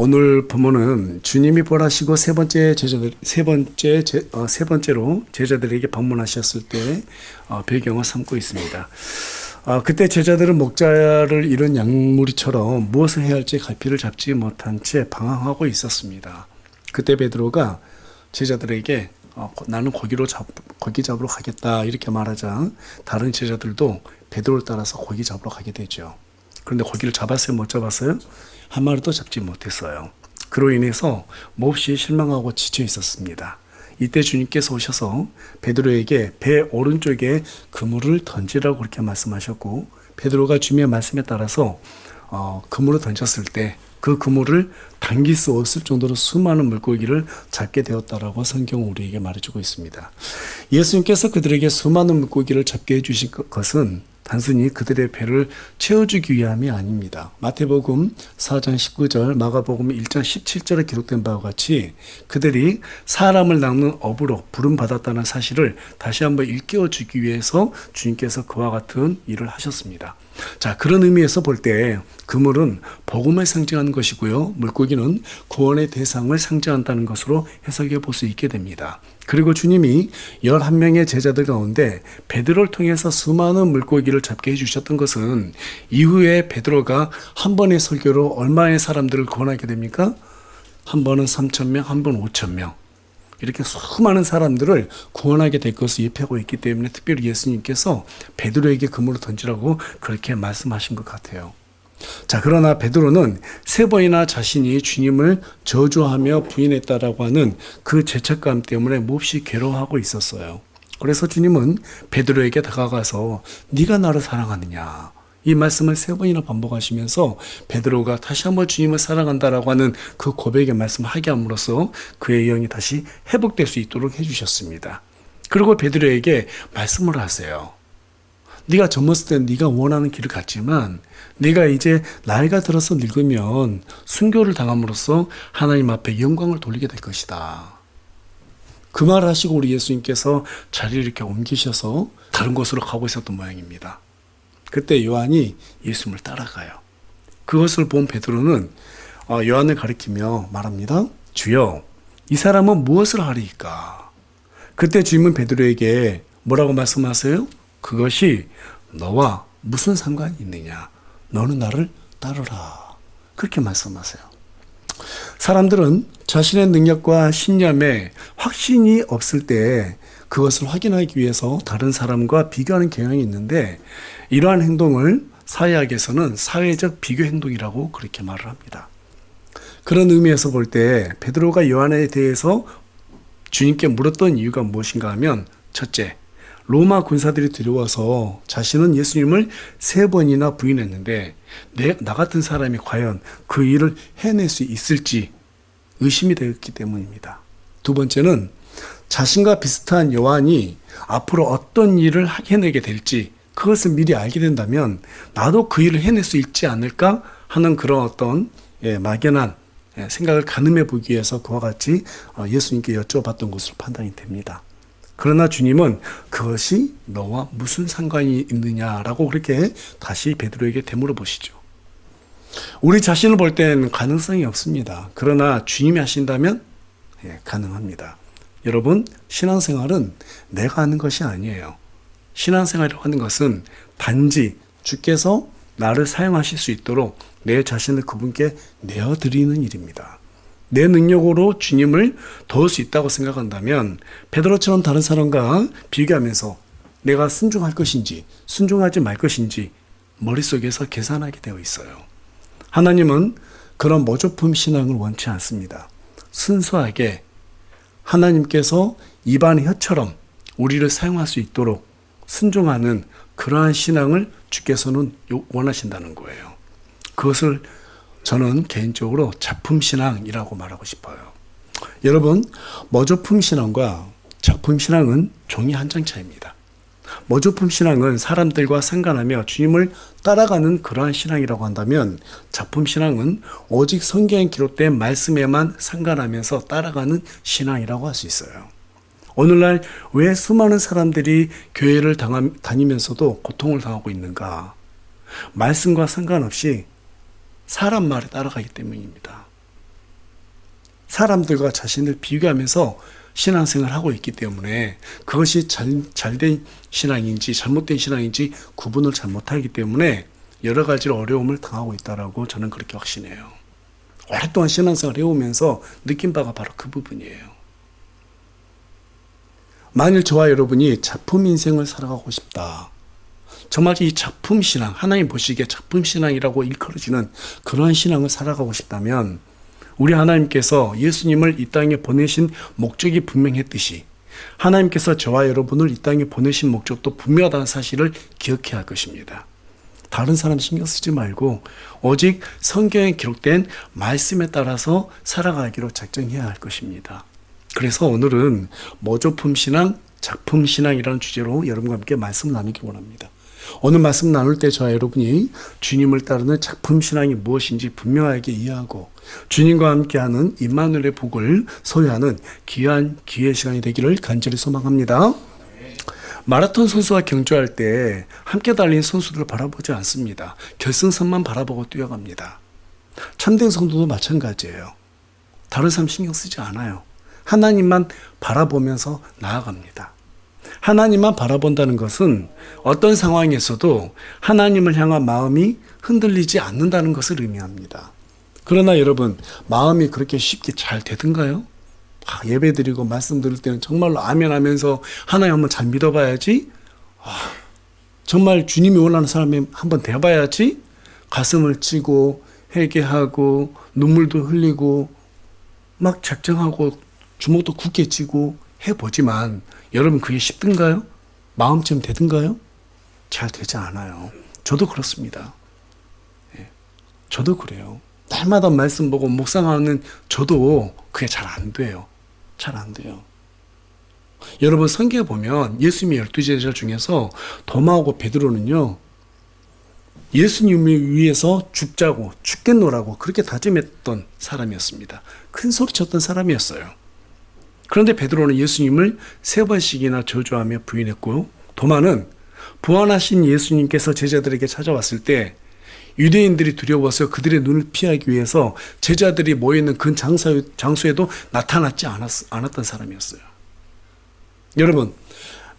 오늘 본문은 주님이 벌하시고 세 번째로 제자들에게 방문하셨을 때 배경을 삼고 있습니다. 그때 제자들은 목자를 잃은 양무리처럼 무엇을 해야 할지 갈피를 잡지 못한 채 방황하고 있었습니다. 그때 베드로가 제자들에게 나는 고기 잡으러 가겠다 이렇게 말하자 다른 제자들도 베드로를 따라서 고기 잡으러 가게 되죠. 그런데 고기를 잡았어요? 못 잡았어요? 한 마리도 잡지 못했어요. 그로 인해서 몹시 실망하고 지쳐 있었습니다. 이때 주님께서 오셔서 베드로에게 배 오른쪽에 그물을 던지라고 그렇게 말씀하셨고, 베드로가 주님의 말씀에 따라서 그물을 던졌을 때 그 그물을 당길 수 없을 정도로 수많은 물고기를 잡게 되었다라고 성경은 우리에게 말해주고 있습니다. 예수님께서 그들에게 수많은 물고기를 잡게 해주신 것은 단순히 그들의 배를 채워주기 위함이 아닙니다. 마태복음 4장 19절, 마가복음 1장 17절에 기록된 바와 같이 그들이 사람을 낚는 업으로 부름받았다는 사실을 다시 한번 일깨워주기 위해서 주님께서 그와 같은 일을 하셨습니다. 자, 그런 의미에서 볼 때 그물은 복음을 상징하는 것이고요, 물고기는 구원의 대상을 상징한다는 것으로 해석해 볼 수 있게 됩니다. 그리고 주님이 11명의 제자들 가운데 베드로를 통해서 수많은 물고기를 잡게 해주셨던 것은 이후에 베드로가 한 번의 설교로 얼마의 사람들을 구원하게 됩니까? 한 번은 3,000명, 한 번 5,000명. 이렇게 수많은 사람들을 구원하게 될 것을 예표하고 있기 때문에 특별히 예수님께서 베드로에게 그물을 던지라고 그렇게 말씀하신 것 같아요. 자, 그러나 베드로는 3번이나 자신이 주님을 저주하며 부인했다라고 하는 그 죄책감 때문에 몹시 괴로워하고 있었어요. 그래서 주님은 베드로에게 다가가서 네가 나를 사랑하느냐, 이 말씀을 3번이나 반복하시면서 베드로가 다시 한번 주님을 사랑한다라고 하는 그 고백의 말씀을 하게 함으로써 그의 영이 다시 회복될 수 있도록 해주셨습니다. 그리고 베드로에게 말씀을 하세요. 네가 젊었을 때 네가 원하는 길을 갔지만 네가 이제 나이가 들어서 늙으면 순교를 당함으로써 하나님 앞에 영광을 돌리게 될 것이다. 그 말을 하시고 우리 예수님께서 자리를 이렇게 옮기셔서 다른 곳으로 가고 있었던 모양입니다. 그때 요한이 예수님을 따라가요. 그것을 본 베드로는 요한을 가리키며 말합니다. 주여, 이 사람은 무엇을 하리이까? 그때 주님은 베드로에게 뭐라고 말씀하세요? 그것이 너와 무슨 상관이 있느냐? 너는 나를 따르라. 그렇게 말씀하세요. 사람들은 자신의 능력과 신념에 확신이 없을 때 그것을 확인하기 위해서 다른 사람과 비교하는 경향이 있는데, 이러한 행동을 사회학에서는 사회적 비교 행동이라고 그렇게 말을 합니다. 그런 의미에서 볼 때 베드로가 요한에 대해서 주님께 물었던 이유가 무엇인가 하면, 첫째, 로마 군사들이 들여와서 자신은 예수님을 3번이나 부인했는데 나 같은 사람이 과연 그 일을 해낼 수 있을지 의심이 되었기 때문입니다. 두 번째는 자신과 비슷한 요한이 앞으로 어떤 일을 해내게 될지 그것을 미리 알게 된다면 나도 그 일을 해낼 수 있지 않을까 하는 그런 어떤 막연한 생각을 가늠해 보기 위해서 그와 같이 예수님께 여쭤봤던 것으로 판단이 됩니다. 그러나 주님은 그것이 너와 무슨 상관이 있느냐라고 그렇게 다시 베드로에게 되물어 보시죠. 우리 자신을 볼 때는 가능성이 없습니다. 그러나 주님이 하신다면 가능합니다. 여러분, 신앙생활은 내가 하는 것이 아니에요. 신앙생활이라고 하는 것은 단지 주께서 나를 사용하실 수 있도록 내 자신을 그분께 내어드리는 일입니다. 내 능력으로 주님을 도울 수 있다고 생각한다면 베드로처럼 다른 사람과 비교하면서 내가 순종할 것인지 순종하지 말 것인지 머릿속에서 계산하게 되어 있어요. 하나님은 그런 모조품 신앙을 원치 않습니다. 순수하게 하나님께서 입안의 혀처럼 우리를 사용할 수 있도록 순종하는 그러한 신앙을 주께서는 원하신다는 거예요. 그것을 저는 개인적으로 작품신앙이라고 말하고 싶어요. 여러분, 모조품 신앙과 작품 신앙은 종이 한 장 차이입니다. 모조품 신앙은 사람들과 상관하며 주님을 따라가는 그러한 신앙이라고 한다면, 작품 신앙은 오직 성경에 기록된 말씀에만 상관하면서 따라가는 신앙이라고 할 수 있어요. 오늘날 왜 수많은 사람들이 교회를 다니면서도 고통을 당하고 있는가? 말씀과 상관없이 사람 말에 따라가기 때문입니다. 사람들과 자신을 비교하면서 신앙생활을 하고 있기 때문에 그것이 잘된 신앙인지 잘못된 신앙인지 구분을 잘 못하기 때문에 여러 가지 어려움을 당하고 있다라고 저는 그렇게 확신해요. 오랫동안 신앙생활을 해오면서 느낀 바가 바로 그 부분이에요. 만일 저와 여러분이 작품 인생을 살아가고 싶다. 정말 이 작품 신앙, 하나님 보시기에 작품 신앙이라고 일컬어지는 그러한 신앙을 살아가고 싶다면 우리 하나님께서 예수님을 이 땅에 보내신 목적이 분명했듯이 하나님께서 저와 여러분을 이 땅에 보내신 목적도 분명하다는 사실을 기억해야 할 것입니다. 다른 사람 신경 쓰지 말고 오직 성경에 기록된 말씀에 따라서 살아가기로 작정해야 할 것입니다. 그래서 오늘은 모조품 신앙, 작품 신앙이라는 주제로 여러분과 함께 말씀을 나누기 원합니다. 오늘 말씀 나눌 때 저와 여러분이 주님을 따르는 작품 신앙이 무엇인지 분명하게 이해하고 주님과 함께하는 임마누엘의 복을 소유하는 귀한 기회 시간이 되기를 간절히 소망합니다. 마라톤 선수와 경주할 때 함께 달린 선수들을 바라보지 않습니다. 결승선만 바라보고 뛰어갑니다. 참된 성도도 마찬가지예요. 다른 사람 신경 쓰지 않아요. 하나님만 바라보면서 나아갑니다. 하나님만 바라본다는 것은 어떤 상황에서도 하나님을 향한 마음이 흔들리지 않는다는 것을 의미합니다. 그러나 여러분, 마음이 그렇게 쉽게 잘 되던가요? 예배 드리고 말씀 들을 때는 정말로 아멘 하면서 하나님 한번 잘 믿어봐야지, 정말 주님이 원하는 사람이 한번 돼봐야지, 가슴을 찌고 회개하고 눈물도 흘리고 막 작정하고 주먹도 굳게 쥐고 해보지만 여러분 그게 쉽던가요? 마음처럼 되던가요? 잘 되지 않아요. 저도 그렇습니다. 저도 그래요. 날마다 말씀 보고 묵상하는 저도 그게 잘 안 돼요. 잘 안 돼요. 여러분 성경에 보면 예수님의 12제자 중에서 도마하고 베드로는요, 예수님을 위해서 죽자고 죽겠노라고 그렇게 다짐했던 사람이었습니다. 큰 소리 쳤던 사람이었어요. 그런데 베드로는 예수님을 3번씩이나 저주하며 부인했고, 도마는 부활하신 예수님께서 제자들에게 찾아왔을 때 유대인들이 두려워서 그들의 눈을 피하기 위해서 제자들이 모여있는 그 장소에도 나타나지 않았던 사람이었어요. 여러분,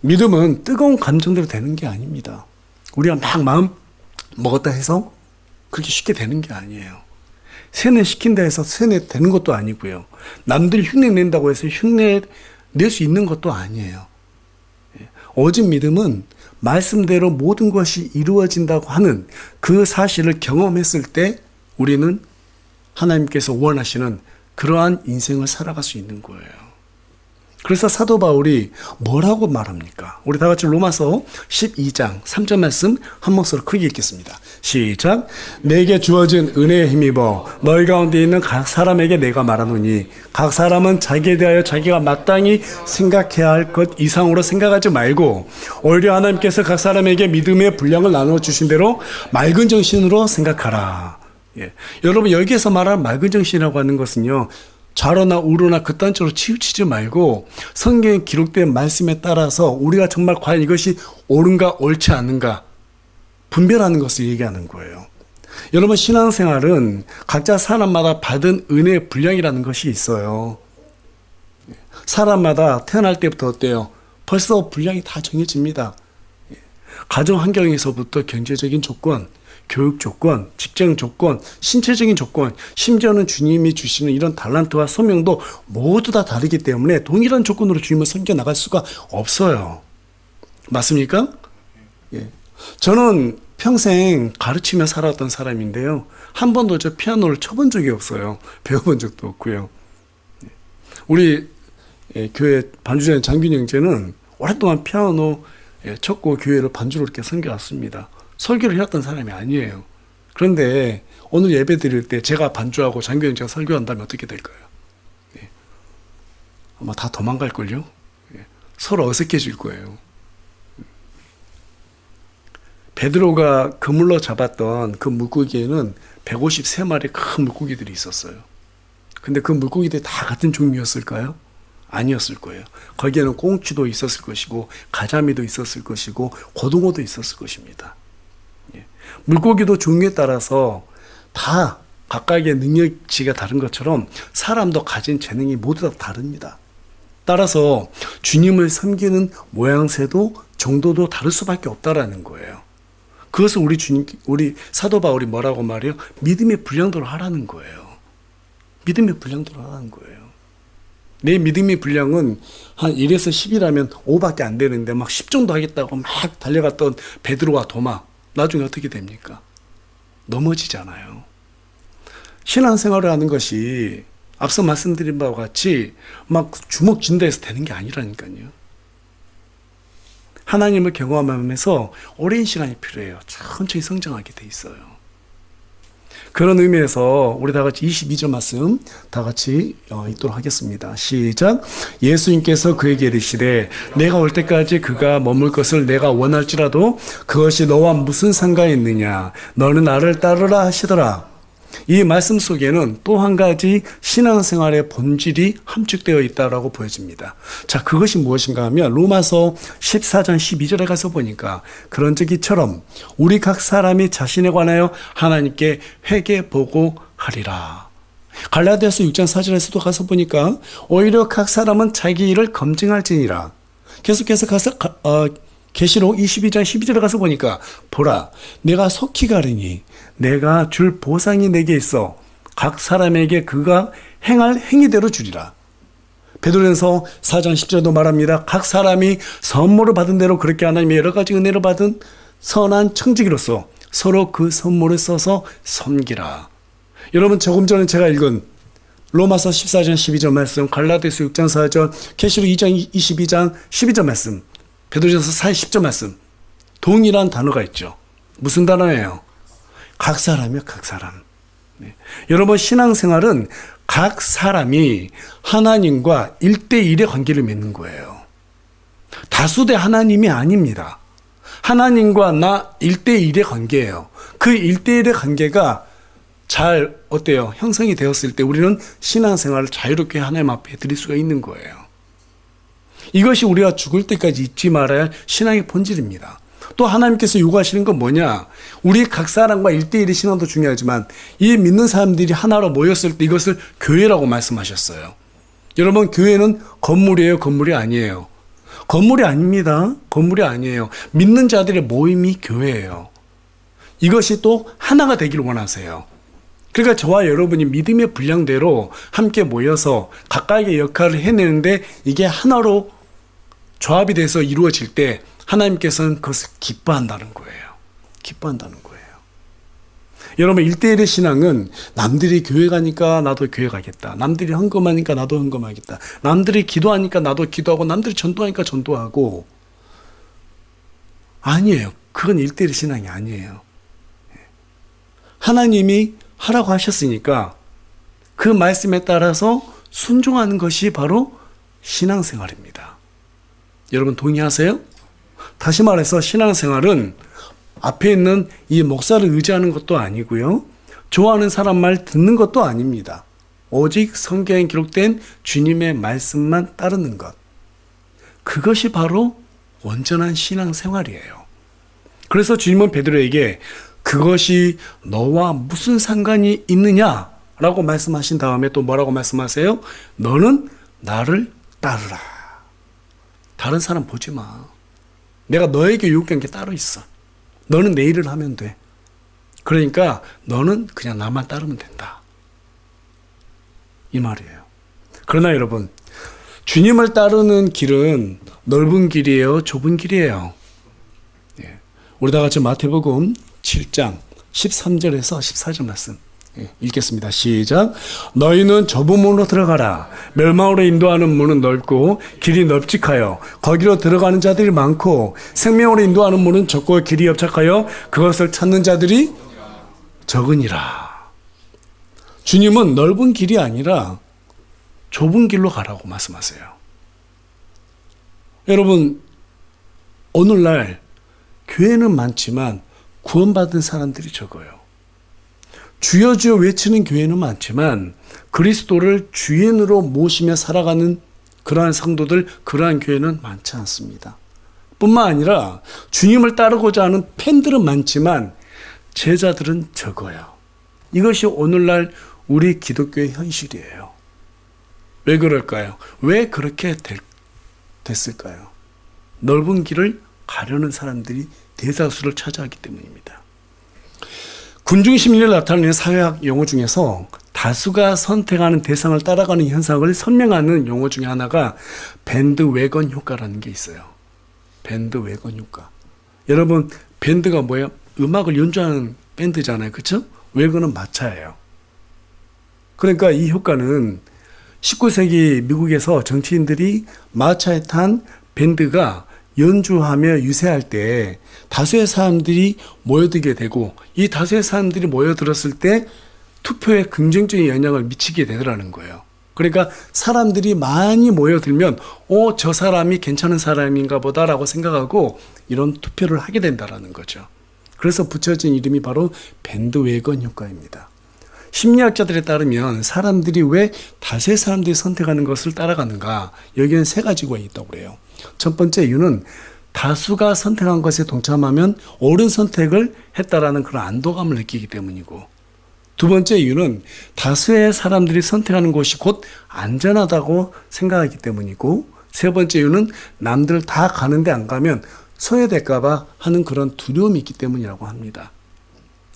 믿음은 뜨거운 감정대로 되는 게 아닙니다. 우리가 막 마음 먹었다 해서 그렇게 쉽게 되는 게 아니에요. 세뇌시킨다 해서 세뇌되는 것도 아니고요. 남들 흉내낸다고 해서 흉내낼 수 있는 것도 아니에요. 오직 믿음은 말씀대로 모든 것이 이루어진다고 하는 그 사실을 경험했을 때 우리는 하나님께서 원하시는 그러한 인생을 살아갈 수 있는 거예요. 그래서 사도 바울이 뭐라고 말합니까? 우리 다 같이 로마서 12장 3절 말씀 한 목소리로 크게 읽겠습니다. 시작. 내게 주어진 은혜에 힘입어 너희 가운데 있는 각 사람에게 내가 말하노니 각 사람은 자기에 대하여 자기가 마땅히 생각해야 할 것 이상으로 생각하지 말고 오히려 하나님께서 각 사람에게 믿음의 분량을 나누어 주신 대로 맑은 정신으로 생각하라. 여러분 여기에서 말하는 맑은 정신이라고 하는 것은요, 좌로나 우로나 그딴 쪽으로 치우치지 말고 성경에 기록된 말씀에 따라서 우리가 정말 과연 이것이 옳은가 옳지 않은가 분별하는 것을 얘기하는 거예요. 여러분 신앙생활은 각자 사람마다 받은 은혜의 분량이라는 것이 있어요. 사람마다 태어날 때부터 어때요? 벌써 분량이 다 정해집니다. 가정 환경에서부터 경제적인 조건, 교육 조건, 직장 조건, 신체적인 조건, 심지어는 주님이 주시는 이런 달란트와 소명도 모두 다 다르기 때문에 동일한 조건으로 주님을 섬겨 나갈 수가 없어요. 맞습니까? 저는 평생 가르치며 살았던 사람인데요. 한 번도 저 피아노를 쳐본 적이 없어요. 배워본 적도 없고요. 우리 교회 반주자인 장균 형제는 오랫동안 피아노 쳤고 교회를 반주로 이렇게 섬겨왔습니다. 설교를 해왔던 사람이 아니에요. 그런데 오늘 예배 드릴 때 제가 반주하고 장교영 제가 설교한다면 어떻게 될까요? 아마 다 도망갈걸요? 서로 어색해질 거예요. 베드로가 그물로 잡았던 그 물고기에는 153마리 큰 물고기들이 있었어요. 근데 그 물고기들이 다 같은 종류였을까요? 아니었을 거예요. 거기에는 꽁치도 있었을 것이고 가자미도 있었을 것이고 고등어도 있었을 것입니다. 물고기도 종류에 따라서 다 각각의 능력치가 다른 것처럼 사람도 가진 재능이 모두 다 다릅니다. 따라서 주님을 섬기는 모양새도 정도도 다를 수밖에 없다라는 거예요. 그것을 우리 사도 바울이 뭐라고 말해요? 믿음의 분량대로 하라는 거예요. 믿음의 분량대로 하라는 거예요. 내 믿음의 분량은 한 1에서 10이라면 5밖에 안 되는데 막 10 정도 하겠다고 막 달려갔던 베드로와 도마, 나중에 어떻게 됩니까? 넘어지잖아요. 신앙생활을 하는 것이 앞서 말씀드린 바와 같이 막 주먹 쥔다 해서 되는 게 아니라니까요. 하나님을 경험하면서 오랜 시간이 필요해요. 천천히 성장하게 돼 있어요. 그런 의미에서 우리 다 같이 22절 말씀 다 같이 읽도록 하겠습니다. 시작. 예수님께서 그에게 이르시되 내가 올 때까지 그가 머물 것을 내가 원할지라도 그것이 너와 무슨 상관이 있느냐. 너는 나를 따르라 하시더라. 이 말씀 속에는 또 한 가지 신앙생활의 본질이 함축되어 있다고 보여집니다. 자, 그것이 무엇인가 하면 로마서 14장 12절에 가서 보니까 그런 적이처럼 우리 각 사람이 자신에 관하여 하나님께 회개 보고하리라. 갈라디아서 6장 4절에서도 가서 보니까 오히려 각 사람은 자기 일을 검증할지니라. 계속해서 가서 계시록 22장 12절에 가서 보니까 보라 내가 속히 가리니 내가 줄 보상이 내게 있어 각 사람에게 그가 행할 행위대로 주리라. 베드로전서 4장 10절도 말합니다. 각 사람이 선물을 받은 대로 그렇게 하나님의 여러 가지 은혜를 받은 선한 청지기로서 서로 그 선물을 써서 섬기라. 여러분 조금 전에 제가 읽은 로마서 14장 12절 말씀, 갈라디아서 6장 4절, 계시록 2장 22장 12절 말씀, 베드로전서 4장 10절 말씀, 동일한 단어가 있죠. 무슨 단어예요? 각 사람이요, 각 사람. 네. 여러분 신앙생활은 각 사람이 하나님과 1대1의 관계를 맺는 거예요. 다수 대 하나님이 아닙니다. 하나님과 나 1대1의 관계예요. 그 1대1의 관계가 잘 어때요? 형성이 되었을 때 우리는 신앙생활을 자유롭게 하나님 앞에 드릴 수가 있는 거예요. 이것이 우리가 죽을 때까지 잊지 말아야 할 신앙의 본질입니다. 또 하나님께서 요구하시는 건 뭐냐? 우리 각 사람과 1대1의 신앙도 중요하지만 이 믿는 사람들이 하나로 모였을 때 이것을 교회라고 말씀하셨어요. 여러분 교회는 건물이에요? 건물이 아니에요? 건물이 아닙니다. 건물이 아니에요. 믿는 자들의 모임이 교회예요. 이것이 또 하나가 되기를 원하세요. 그러니까 저와 여러분이 믿음의 분량대로 함께 모여서 각각의 역할을 해내는데 이게 하나로 조합이 돼서 이루어질 때 하나님께서는 그것을 기뻐한다는 거예요. 기뻐한다는 거예요. 여러분 1대1의 신앙은 남들이 교회 가니까 나도 교회 가겠다. 남들이 헌금하니까 나도 헌금하겠다. 남들이 기도하니까 나도 기도하고 남들이 전도하니까 전도하고 아니에요. 그건 1대1의 신앙이 아니에요. 하나님이 하라고 하셨으니까 그 말씀에 따라서 순종하는 것이 바로 신앙생활입니다. 여러분 동의하세요? 다시 말해서 신앙생활은 앞에 있는 이 목사를 의지하는 것도 아니고요. 좋아하는 사람 말 듣는 것도 아닙니다. 오직 성경에 기록된 주님의 말씀만 따르는 것. 그것이 바로 온전한 신앙생활이에요. 그래서 주님은 베드로에게 그것이 너와 무슨 상관이 있느냐라고 말씀하신 다음에 또 뭐라고 말씀하세요? 너는 나를 따르라. 다른 사람 보지 마. 내가 너에게 요구한 게 따로 있어. 너는 내 일을 하면 돼. 그러니까 너는 그냥 나만 따르면 된다. 이 말이에요. 그러나 여러분, 주님을 따르는 길은 넓은 길이에요? 좁은 길이에요? 우리 다 같이 마태복음 7장 13절에서 14절 말씀 읽겠습니다. 시작. 너희는 좁은 문으로 들어가라. 멸망으로 인도하는 문은 넓고 길이 넓직하여 거기로 들어가는 자들이 많고 생명으로 인도하는 문은 좁고 길이 협착하여 그것을 찾는 자들이 적으니라. 주님은 넓은 길이 아니라 좁은 길로 가라고 말씀하세요. 여러분 오늘날 교회는 많지만 구원받은 사람들이 적어요. 주여 주여 외치는 교회는 많지만 그리스도를 주인으로 모시며 살아가는 그러한 성도들, 그러한 교회는 많지 않습니다. 뿐만 아니라 주님을 따르고자 하는 팬들은 많지만 제자들은 적어요. 이것이 오늘날 우리 기독교의 현실이에요. 왜 그럴까요? 왜 그렇게 됐을까요? 넓은 길을 가려는 사람들이 대다수를 차지하기 때문입니다. 군중 심리를 나타내는 사회학 용어 중에서 다수가 선택하는 대상을 따라가는 현상을 설명하는 용어 중에 하나가 밴드웨건 효과라는 게 있어요. 밴드웨건 효과. 여러분, 밴드가 뭐예요? 음악을 연주하는 밴드잖아요. 그렇죠? 웨건은 마차예요. 그러니까 이 효과는 19세기 미국에서 정치인들이 마차에 탄 밴드가 연주하며 유세할 때 다수의 사람들이 모여들게 되고, 이 다수의 사람들이 모여들었을 때 투표에 긍정적인 영향을 미치게 되더라는 거예요. 그러니까 사람들이 많이 모여들면 저 사람이 괜찮은 사람인가 보다라고 생각하고 이런 투표를 하게 된다라는 거죠. 그래서 붙여진 이름이 바로 밴드웨건 효과입니다. 심리학자들에 따르면 사람들이 왜 다수의 사람들이 선택하는 것을 따라가는가, 여기는 세 가지가 있다고 그래요. 첫 번째 이유는 다수가 선택한 것에 동참하면 옳은 선택을 했다라는 그런 안도감을 느끼기 때문이고, 두 번째 이유는 다수의 사람들이 선택하는 곳이 곧 안전하다고 생각하기 때문이고, 세 번째 이유는 남들 다 가는데 안 가면 소외될까 봐 하는 그런 두려움이 있기 때문이라고 합니다.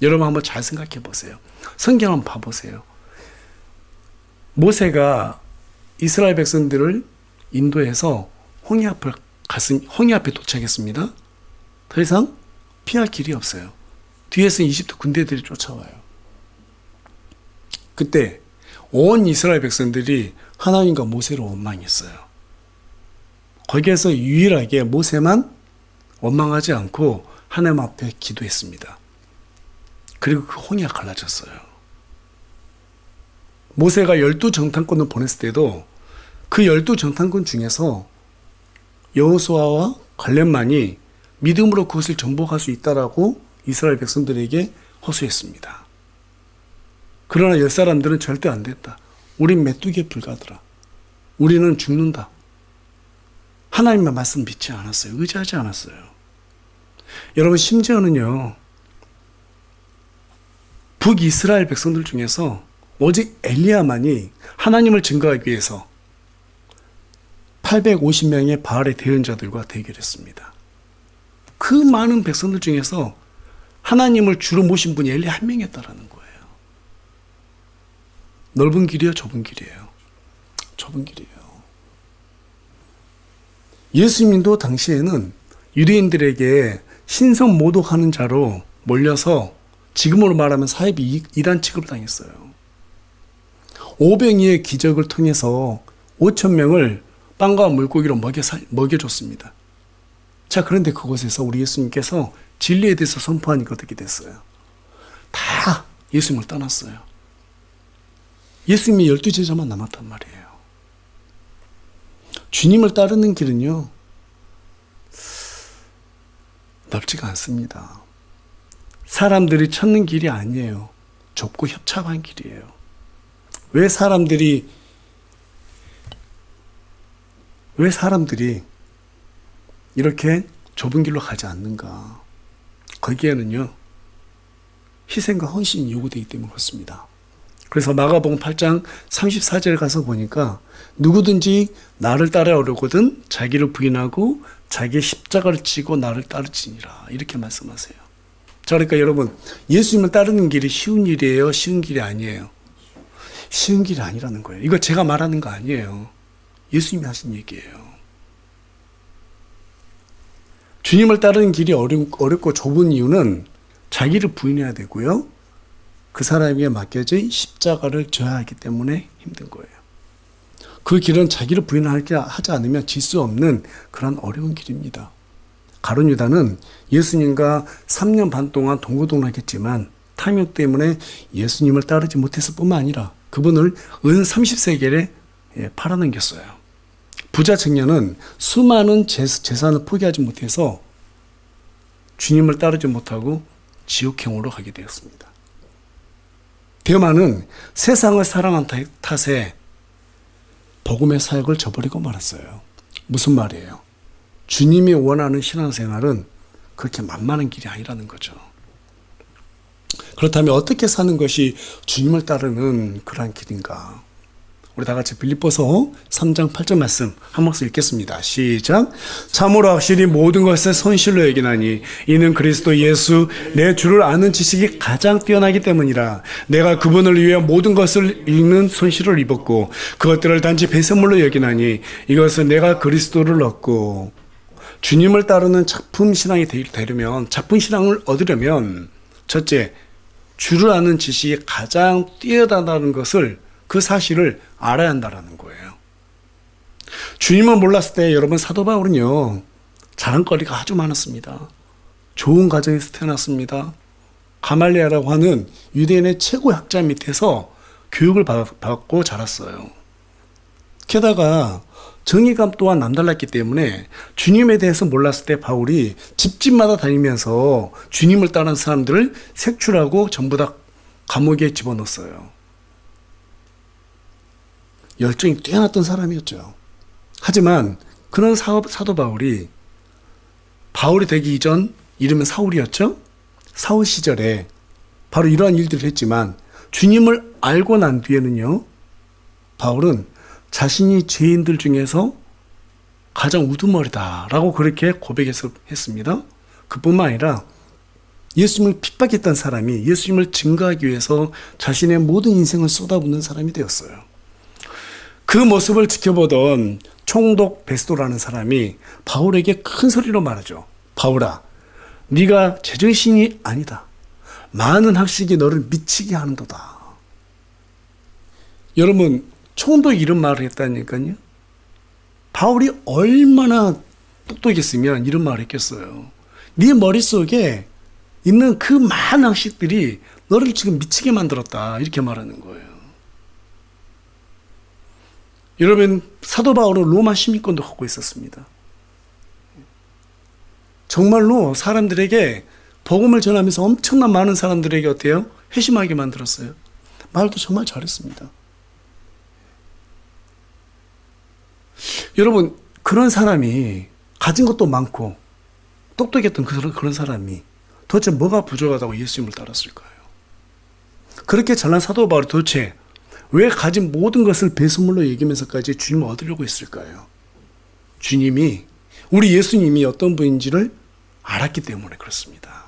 여러분 한번 잘 생각해 보세요. 성경 한번 봐보세요. 모세가 이스라엘 백성들을 인도해서 홍해 앞에 도착했습니다. 더 이상 피할 길이 없어요. 뒤에서 이집트 군대들이 쫓아와요. 그때 온 이스라엘 백성들이 하나님과 모세를 원망했어요. 거기에서 유일하게 모세만 원망하지 않고 하나님 앞에 기도했습니다. 그리고 그 홍해가 갈라졌어요. 모세가 12정탐꾼을 보냈을 때도 그 12정탐꾼 중에서 여호수아와 갈렙만이 믿음으로 그것을 정복할 수 있다라고 이스라엘 백성들에게 호소했습니다. 그러나 10사람들은 절대 안 됐다. 우린 메뚜기에 불과하더라. 우리는 죽는다. 하나님의 말씀 믿지 않았어요. 의지하지 않았어요. 여러분, 심지어는요, 북이스라엘 백성들 중에서 오직 엘리야만이 하나님을 증거하기 위해서 850명의 바알의 대언자들과 대결했습니다. 그 많은 백성들 중에서 하나님을 주로 모신 분이 엘리야 한 명이었다라는 거예요. 넓은 길이에요, 좁은 길이에요? 좁은 길이에요. 예수님도 당시에는 유대인들에게 신성 모독하는 자로 몰려서 지금으로 말하면 사이비 이단 취급을 당했어요. 오병이의 기적을 통해서 5,000명을 빵과 물고기로 먹여줬습니다. 자, 그런데 그곳에서 우리 예수님께서 진리에 대해서 선포하니까 어떻게 됐어요? 다 예수님을 떠났어요. 예수님이 12제자만 남았단 말이에요. 주님을 따르는 길은요, 넓지가 않습니다. 사람들이 찾는 길이 아니에요. 좁고 협착한 길이에요. 왜 사람들이 이렇게 좁은 길로 가지 않는가? 거기에는요, 희생과 헌신이 요구되기 때문에 그렇습니다. 그래서 마가복음 8장 34절에 가서 보니까 누구든지 나를 따라오려거든 자기를 부인하고 자기의 십자가를 지고 나를 따르지니라, 이렇게 말씀하세요. 자, 그러니까 여러분, 예수님을 따르는 길이 쉬운 일이에요? 쉬운 길이 아니에요? 쉬운 길이 아니라는 거예요. 이거 제가 말하는 거 아니에요. 예수님이 하신 얘기예요. 주님을 따르는 길이 어렵고 좁은 이유는 자기를 부인해야 되고요, 그 사람에게 맡겨진 십자가를 져야 하기 때문에 힘든 거예요. 그 길은 자기를 부인하지 않으면 질 수 없는 그런 어려운 길입니다. 가룟 유다는 예수님과 3년 반 동안 동고동락했지만 탐욕 때문에 예수님을 따르지 못했을 뿐만 아니라 그분을 은 30세겔에 팔아넘겼어요. 부자 청년은 수많은 재산을 포기하지 못해서 주님을 따르지 못하고 지옥행으로 가게 되었습니다. 데마는 세상을 사랑한 탓에 복음의 사역을 저버리고 말았어요. 무슨 말이에요? 주님이 원하는 신앙생활은 그렇게 만만한 길이 아니라는 거죠. 그렇다면 어떻게 사는 것이 주님을 따르는 그러한 길인가? 우리 다 같이 빌립보서 3장 8절 말씀 한 목소리 읽겠습니다. 시작. 참으로 확실히 모든 것을 손실로 여기나니 이는 그리스도 예수 내 주를 아는 지식이 가장 뛰어나기 때문이라. 내가 그분을 위해 모든 것을 잃는 손실을 입었고 그것들을 단지 배설물로 여기나니 이것은 내가 그리스도를 얻고. 주님을 따르는 작품 신앙이 되려면, 작품 신앙을 얻으려면 첫째, 주를 아는 지식이 가장 뛰어나다는 것을, 그 사실을 알아야 한다는 거예요. 주님을 몰랐을 때 여러분, 사도 바울은요, 자랑거리가 아주 많았습니다. 좋은 가정에서 태어났습니다. 가말리아라고 하는 유대인의 최고 학자 밑에서 교육을 받고 자랐어요. 게다가 정의감 또한 남달랐기 때문에 주님에 대해서 몰랐을 때 바울이 집집마다 다니면서 주님을 따르는 사람들을 색출하고 전부 다 감옥에 집어넣었어요. 열정이 뛰어났던 사람이었죠. 하지만 그런 사도 바울이 되기 이전 이름은 사울이었죠. 사울 시절에 바로 이러한 일들을 했지만 주님을 알고 난 뒤에는요, 바울은 자신이 죄인들 중에서 가장 우두머리다라고 그렇게 고백했습니다. 그뿐만 아니라 예수님을 핍박했던 사람이 예수님을 증거하기 위해서 자신의 모든 인생을 쏟아붓는 사람이 되었어요. 그 모습을 지켜보던 총독 베스도라는 사람이 바울에게 큰 소리로 말하죠. 바울아, 네가 제정신이 아니다. 많은 학식이 너를 미치게 하는도다. 여러분, 총독이 이런 말을 했다니까요. 바울이 얼마나 똑똑했으면 이런 말을 했겠어요. 네 머릿속에 있는 그 많은 학식들이 너를 지금 미치게 만들었다. 이렇게 말하는 거예요. 여러분, 사도 바울은 로마 시민권도 갖고 있었습니다. 정말로 사람들에게 복음을 전하면서 엄청난 많은 사람들에게 어때요? 회심하게 만들었어요. 말도 정말 잘했습니다. 여러분, 그런 사람이 가진 것도 많고 똑똑했던 그런 사람이 도대체 뭐가 부족하다고 예수님을 따랐을까요? 그렇게 잘난 사도 바울이 도대체 왜 가진 모든 것을 배설물로 여기면서까지 주님을 얻으려고 했을까요? 주님이, 우리 예수님이 어떤 분인지를 알았기 때문에 그렇습니다.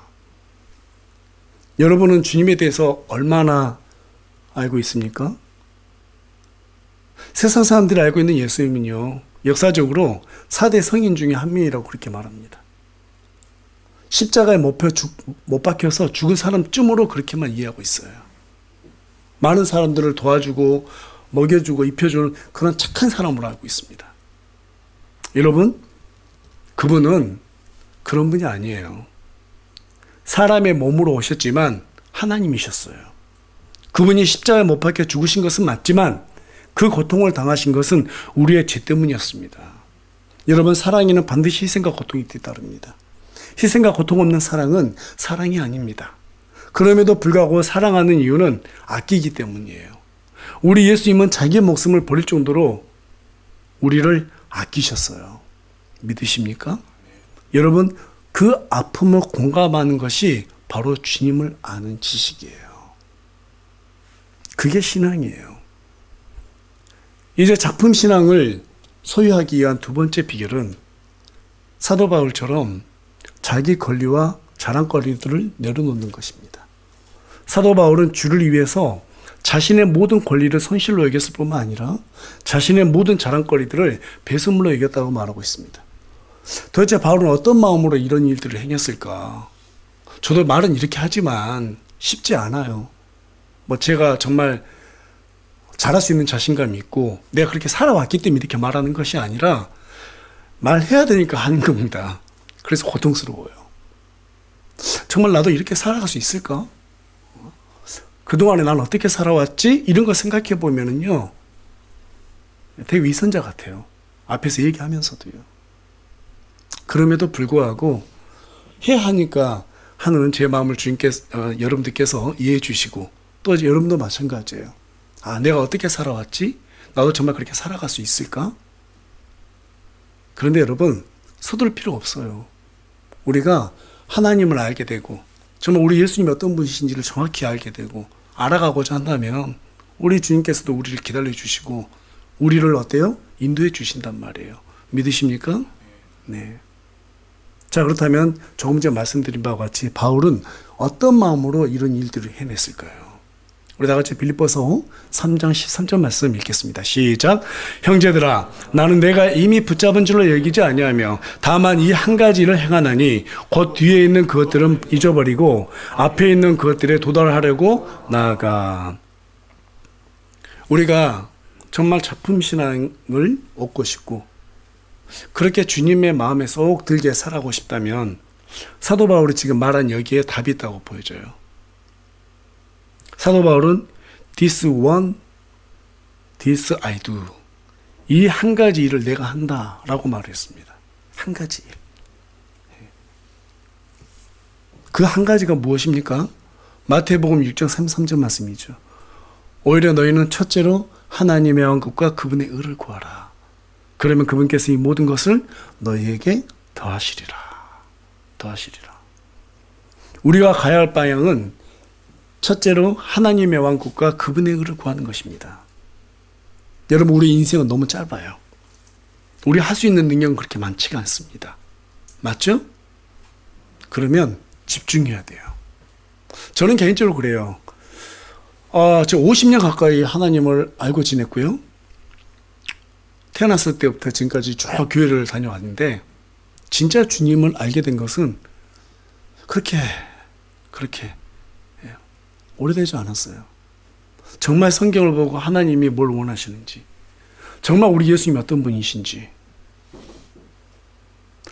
여러분은 주님에 대해서 얼마나 알고 있습니까? 세상 사람들이 알고 있는 예수님은요, 역사적으로 4대 성인 중에 한 명이라고 그렇게 말합니다. 십자가에 못 박혀서 죽은 사람쯤으로 그렇게만 이해하고 있어요. 많은 사람들을 도와주고 먹여주고 입혀주는 그런 착한 사람으로 알고 있습니다. 여러분, 그분은 그런 분이 아니에요. 사람의 몸으로 오셨지만 하나님이셨어요. 그분이 십자가에 못 박혀 죽으신 것은 맞지만 그 고통을 당하신 것은 우리의 죄 때문이었습니다. 여러분, 사랑에는 반드시 희생과 고통이 뒤따릅니다. 희생과 고통 없는 사랑은 사랑이 아닙니다. 그럼에도 불구하고 사랑하는 이유는 아끼기 때문이에요. 우리 예수님은 자기의 목숨을 버릴 정도로 우리를 아끼셨어요. 믿으십니까? 여러분, 그 아픔을 공감하는 것이 바로 주님을 아는 지식이에요. 그게 신앙이에요. 이제 작품 신앙을 소유하기 위한 두 번째 비결은 사도 바울처럼 자기 권리와 자랑거리들을 내려놓는 것입니다. 사도 바울은 주를 위해서 자신의 모든 권리를 손실로 여겼을 뿐만 아니라 자신의 모든 자랑거리들을 배설물로 여겼다고 말하고 있습니다. 도대체 바울은 어떤 마음으로 이런 일들을 행했을까? 저도 말은 이렇게 하지만 쉽지 않아요. 제가 정말 잘할 수 있는 자신감이 있고 내가 그렇게 살아왔기 때문에 이렇게 말하는 것이 아니라 말해야 되니까 하는 겁니다. 그래서 고통스러워요. 정말 나도 이렇게 살아갈 수 있을까? 그동안에 난 어떻게 살아왔지? 이런 거 생각해 보면은요, 되게 위선자 같아요. 앞에서 얘기하면서도요. 그럼에도 불구하고 해야 하니까 하는 제 마음을 주님께서, 여러분들께서 이해해 주시고 또 여러분도 마찬가지예요. 아, 내가 어떻게 살아왔지? 나도 정말 그렇게 살아갈 수 있을까? 그런데 여러분, 서둘 필요 없어요. 우리가 하나님을 알게 되고 정말 우리 예수님이 어떤 분이신지를 정확히 알게 되고 알아가고자 한다면 우리 주님께서도 우리를 기다려 주시고 우리를 어때요? 인도해 주신단 말이에요. 믿으십니까? 네. 자, 그렇다면 조금 전에 말씀드린 바와 같이 바울은 어떤 마음으로 이런 일들을 해냈을까요? 우리 다 같이 빌립보서 3장 13절 말씀 읽겠습니다. 시작. 형제들아, 나는 내가 이미 붙잡은 줄로 여기지 아니하며 다만 이 한 가지를 행하나니 곧 뒤에 있는 그것들은 잊어버리고 앞에 있는 그것들에 도달하려고 나아가. 우리가 정말 작품신앙을 얻고 싶고 그렇게 주님의 마음에 쏙 들게 살아가고 싶다면 사도 바울이 지금 말한 여기에 답이 있다고 보여져요. 사도 바울은 this one, this I do. 이 한 가지 일을 내가 한다라고 말했습니다. 한 가지 일. 그 한 가지가 무엇입니까? 마태복음 6장 33절 말씀이죠. 오히려 너희는 첫째로 하나님의 왕국과 그분의 의를 구하라. 그러면 그분께서 이 모든 것을 너희에게 더하시리라. 더하시리라. 우리가 가야 할 방향은 첫째로 하나님의 왕국과 그분의 의를 구하는 것입니다. 여러분, 우리 인생은 너무 짧아요. 우리 할 수 있는 능력은 그렇게 많지가 않습니다. 맞죠? 그러면 집중해야 돼요. 저는 개인적으로 그래요. 저 50년 가까이 하나님을 알고 지냈고요. 태어났을 때부터 지금까지 쭉 교회를 다녀왔는데 진짜 주님을 알게 된 것은 그렇게 오래되지 않았어요. 정말 성경을 보고 하나님이 뭘 원하시는지, 정말 우리 예수님이 어떤 분이신지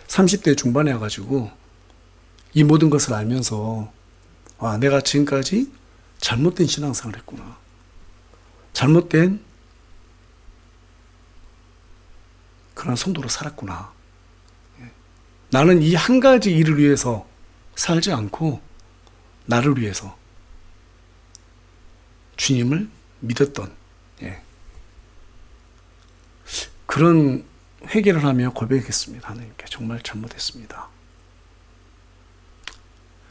30대 중반에 와가지고 이 모든 것을 알면서 내가 지금까지 잘못된 신앙생활을 했구나. 잘못된 그런 성도로 살았구나. 나는 이 한 가지 일을 위해서 살지 않고 나를 위해서 주님을 믿었던 그런 회개를 하며 고백했습니다. 하나님께 정말 잘못했습니다.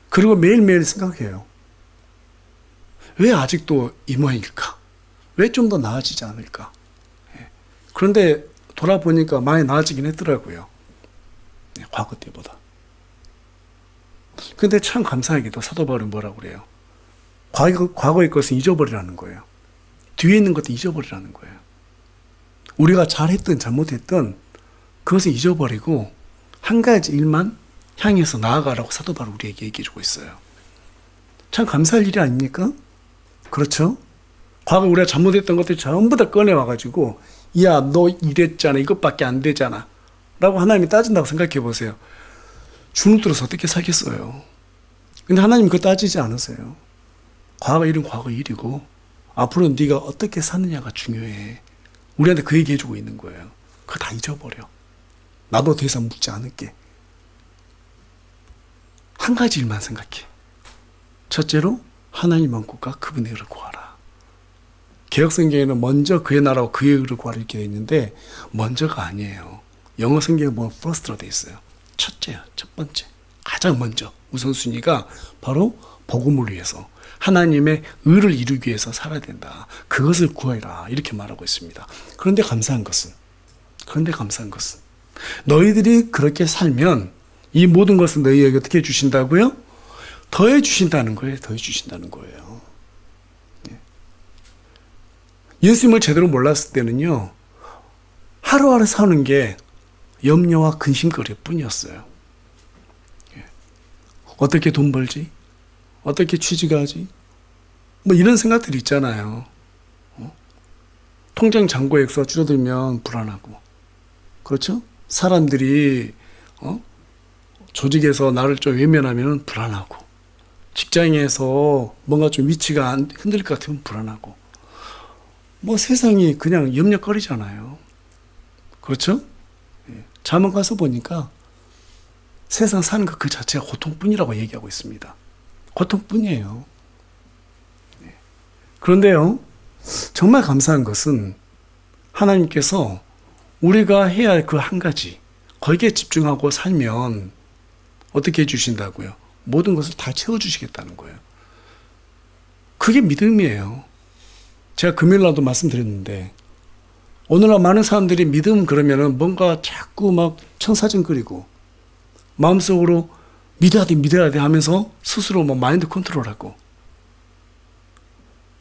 그리고 매일매일 생각해요. 왜 아직도 이 모양일까? 왜 좀 더 나아지지 않을까? 그런데 돌아보니까 많이 나아지긴 했더라고요. 과거 때보다. 근데 참 감사하게도 사도 바울은 뭐라고 그래요? 과거의 것은 잊어버리라는 거예요. 뒤에 있는 것도 잊어버리라는 거예요. 우리가 잘했든 잘못했든 그것을 잊어버리고 한 가지 일만 향해서 나아가라고 사도 바울은 우리에게 얘기해주고 있어요. 참 감사할 일이 아닙니까? 그렇죠? 과거 우리가 잘못했던 것들 전부 다 꺼내와가지고 야, 너 이랬잖아. 이것밖에 안 되잖아. 라고 하나님이 따진다고 생각해 보세요. 주눅 들어서 어떻게 살겠어요? 근데 하나님 그거 따지지 않으세요. 과거 일은 과거 일이고 앞으로 네가 어떻게 사느냐가 중요해. 우리한테 그 얘기 해주고 있는 거예요. 그거 다 잊어버려. 나도 더 이상 묻지 않을게. 한 가지 일만 생각해. 첫째로 하나님 왕국과 그분의 의를 구하라. 개혁성경에는 먼저 그의 나라와 그의 의를 구하라 이렇게 되어 있는데 먼저가 아니에요. 영어 성경에 보면 first로 되어 있어요. 첫째야, 첫 번째. 가장 먼저 우선순위가 바로 복음을 위해서 하나님의 의를 이루기 위해서 살아야 된다. 그것을 구하라 이렇게 말하고 있습니다. 그런데 감사한 것은 너희들이 그렇게 살면 이 모든 것을 너희에게 어떻게 해주신다고요? 더해 주신다는 거예요. 더해 주신다는 거예요. 예수님을 제대로 몰랐을 때는요, 하루하루 사는 게 염려와 근심거릴 뿐이었어요. 어떻게 돈 벌지? 어떻게 취직하지? 뭐 이런 생각들이 있잖아요. 통장 잔고 액수가 줄어들면 불안하고, 그렇죠? 사람들이 조직에서 나를 좀 외면하면 불안하고, 직장에서 뭔가 좀 위치가 흔들릴 것 같으면 불안하고, 뭐 세상이 그냥 염려거리잖아요. 그렇죠? 잠깐 가서 보니까 세상 사는 것 그 자체가 고통뿐이라고 얘기하고 있습니다. 고통뿐이에요. 그런데요, 정말 감사한 것은 하나님께서 우리가 해야 할 그 한 가지, 거기에 집중하고 살면 어떻게 해주신다고요? 모든 것을 다 채워주시겠다는 거예요. 그게 믿음이에요. 제가 금요일날도 말씀드렸는데 오늘날 많은 사람들이 믿음 그러면은 뭔가 자꾸 막 청사진 끓이고 마음속으로 믿어야 돼 하면서 스스로 뭐 마인드 컨트롤하고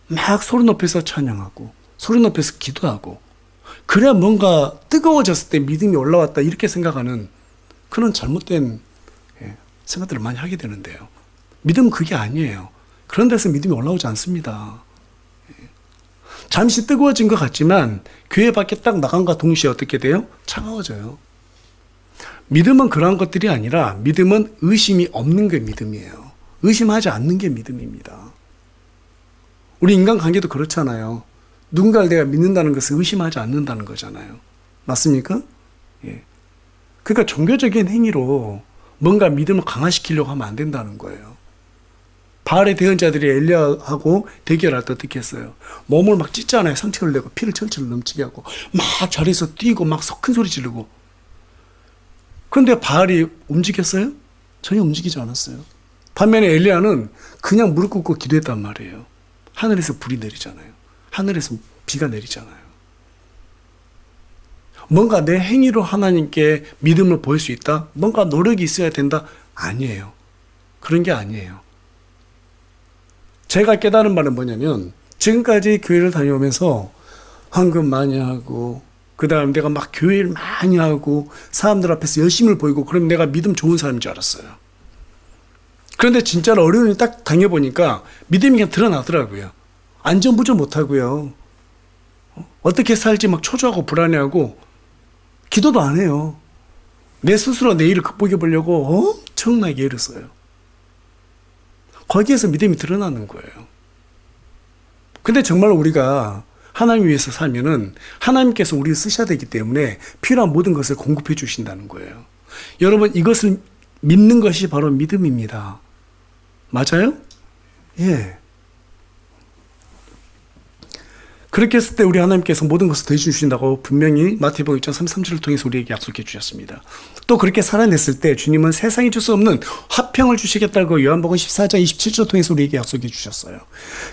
막 소리 높여서 찬양하고 소리 높여서 기도하고 그래야 뭔가 뜨거워졌을 때 믿음이 올라왔다 이렇게 생각하는 그런 잘못된 생각들을 많이 하게 되는데요. 믿음은 그게 아니에요. 그런 데서 믿음이 올라오지 않습니다. 잠시 뜨거워진 것 같지만 교회 밖에 딱 나간과 동시에 어떻게 돼요? 차가워져요. 믿음은 그러한 것들이 아니라 믿음은 의심이 없는 게 믿음이에요. 의심하지 않는 게 믿음입니다. 우리 인간관계도 그렇잖아요. 누군가를 내가 믿는다는 것은 의심하지 않는다는 거잖아요. 맞습니까? 예. 그러니까 종교적인 행위로 뭔가 믿음을 강화시키려고 하면 안 된다는 거예요. 바알의 대언자들이 엘리야하고 대결할 때 어떻게 했어요? 몸을 막 찢잖아요. 상처를 내고 피를 철철 넘치게 하고 막 자리에서 뛰고 막 큰 소리 지르고. 그런데 바알이 움직였어요? 전혀 움직이지 않았어요. 반면에 엘리야는 그냥 무릎 꿇고 기도했단 말이에요. 하늘에서 불이 내리잖아요. 하늘에서 비가 내리잖아요. 뭔가 내 행위로 하나님께 믿음을 보일 수 있다? 뭔가 노력이 있어야 된다? 아니에요. 그런 게 아니에요. 제가 깨달은 바는 뭐냐면 지금까지 교회를 다녀오면서 헌금 많이 하고 그 다음 내가 막 교회를 많이 하고 사람들 앞에서 열심을 보이고 그럼 내가 믿음 좋은 사람인 줄 알았어요. 그런데 진짜로 어려움이 딱 당해보니까 믿음이 그냥 드러나더라고요. 안전부조 못하고요. 어떻게 살지 막 초조하고 불안해하고 기도도 안 해요. 내 스스로 내일을 극복해 보려고 엄청나게 애를 써요. 거기에서 믿음이 드러나는 거예요. 근데 정말 우리가 하나님 위해서 살면은 하나님께서 우리를 쓰셔야 되기 때문에 필요한 모든 것을 공급해 주신다는 거예요. 여러분 이것을 믿는 것이 바로 믿음입니다. 맞아요? 예. 그렇게 했을 때 우리 하나님께서 모든 것을 더해주신다고 분명히 마태복음 6장 33절을 통해서 우리에게 약속해 주셨습니다. 또 그렇게 살아냈을 때 주님은 세상이 줄 수 없는 화평을 주시겠다고 요한복음 14장 27절을 통해서 우리에게 약속해 주셨어요.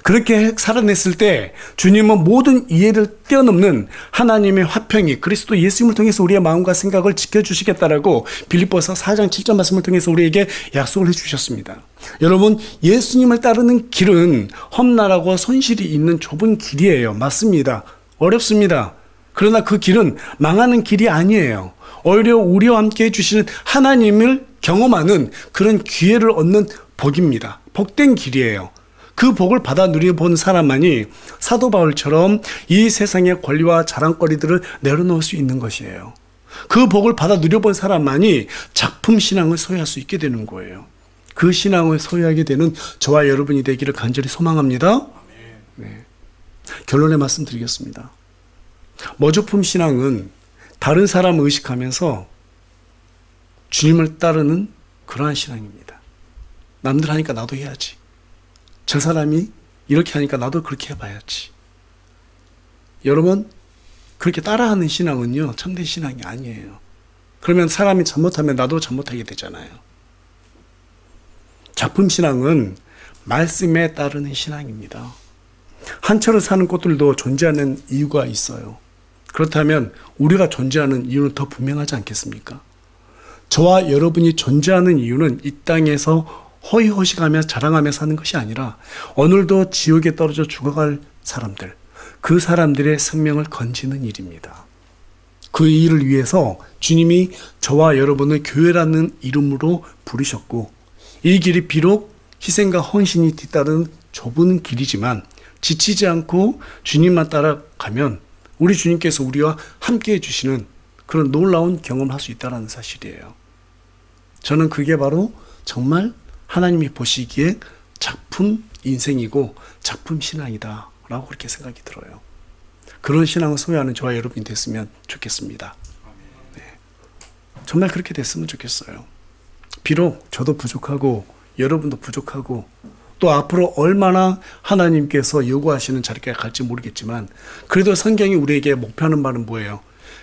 그렇게 살아냈을 때 주님은 모든 이해를 뛰어넘는 하나님의 화평이 그리스도 예수님을 통해서 우리의 마음과 생각을 지켜주시겠다라고 빌립보서 4장 7절 말씀을 통해서 우리에게 약속을 해주셨습니다. 여러분 예수님을 따르는 길은 험난하고 손실이 있는 좁은 길이에요. 맞습니다. 어렵습니다. 그러나 그 길은 망하는 길이 아니에요. 오히려 우리와 함께 해주시는 하나님을 경험하는 그런 기회를 얻는 복입니다. 복된 길이에요. 그 복을 받아 누려본 사람만이 사도 바울처럼 이 세상의 권리와 자랑거리들을 내려놓을 수 있는 것이에요. 그 복을 받아 누려본 사람만이 작품 신앙을 소유할 수 있게 되는 거예요. 그 신앙을 소유하게 되는 저와 여러분이 되기를 간절히 소망합니다. 네. 결론의 말씀 드리겠습니다. 모조품 신앙은 다른 사람을 의식하면서 주님을 따르는 그러한 신앙입니다. 남들 하니까 나도 해야지. 저 사람이 이렇게 하니까 나도 그렇게 해봐야지. 여러분 그렇게 따라하는 신앙은요 참된 신앙이 아니에요. 그러면 사람이 잘못하면 나도 잘못하게 되잖아요. 작품 신앙은 말씀에 따르는 신앙입니다. 한철을 사는 꽃들도 존재하는 이유가 있어요. 그렇다면 우리가 존재하는 이유는 더 분명하지 않겠습니까? 저와 여러분이 존재하는 이유는 이 땅에서 허위허식하며 자랑하며 사는 것이 아니라 오늘도 지옥에 떨어져 죽어갈 사람들, 그 사람들의 생명을 건지는 일입니다. 그 일을 위해서 주님이 저와 여러분을 교회라는 이름으로 부르셨고 이 길이 비록 희생과 헌신이 뒤따르는 좁은 길이지만 지치지 않고 주님만 따라가면 우리 주님께서 우리와 함께 해주시는 그런 놀라운 경험을 할 수 있다는 사실이에요. 저는 그게 바로 정말 하나님이 보시기에 작품 인생이고 작품 신앙이다 라고 그렇게 생각이 들어요. 그런 신앙을 소유하는 저와 여러분이 됐으면 좋겠습니다. 네. 정말 그렇게 됐으면 좋겠어요. 비록 저도 부족하고 여러분도 부족하고 또 앞으로 얼마나 하나님께서 요구하시는 자리까지 갈지 모르겠지만 그래도 성경이 우리에게 목표하는 바는 뭐예요?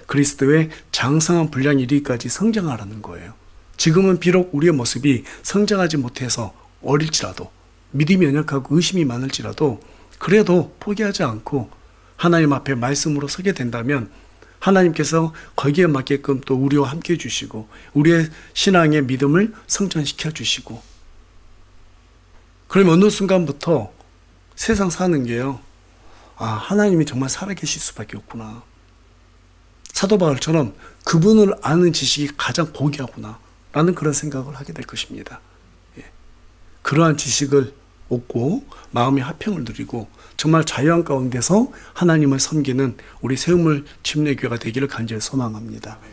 그리스도의 장성한 분량 이르기까지 성장하라는 거예요. 지금은 비록 우리의 모습이 성장하지 못해서 어릴지라도, 믿음이 연약하고 의심이 많을지라도 그래도 포기하지 않고 하나님 앞에 말씀으로 서게 된다면 하나님께서 거기에 맞게끔 또 우리와 함께 해주시고 우리의 신앙의 믿음을 성장시켜 주시고, 그러면 어느 순간부터 세상 사는 게요, 하나님이 정말 살아계실 수밖에 없구나, 사도 바울처럼 그분을 아는 지식이 가장 고귀하구나 라는 그런 생각을 하게 될 것입니다. 그러한 지식을 얻고 마음의 화평을 누리고 정말 자유한 가운데서 하나님을 섬기는 우리 새우물 침례교회가 되기를 간절히 소망합니다.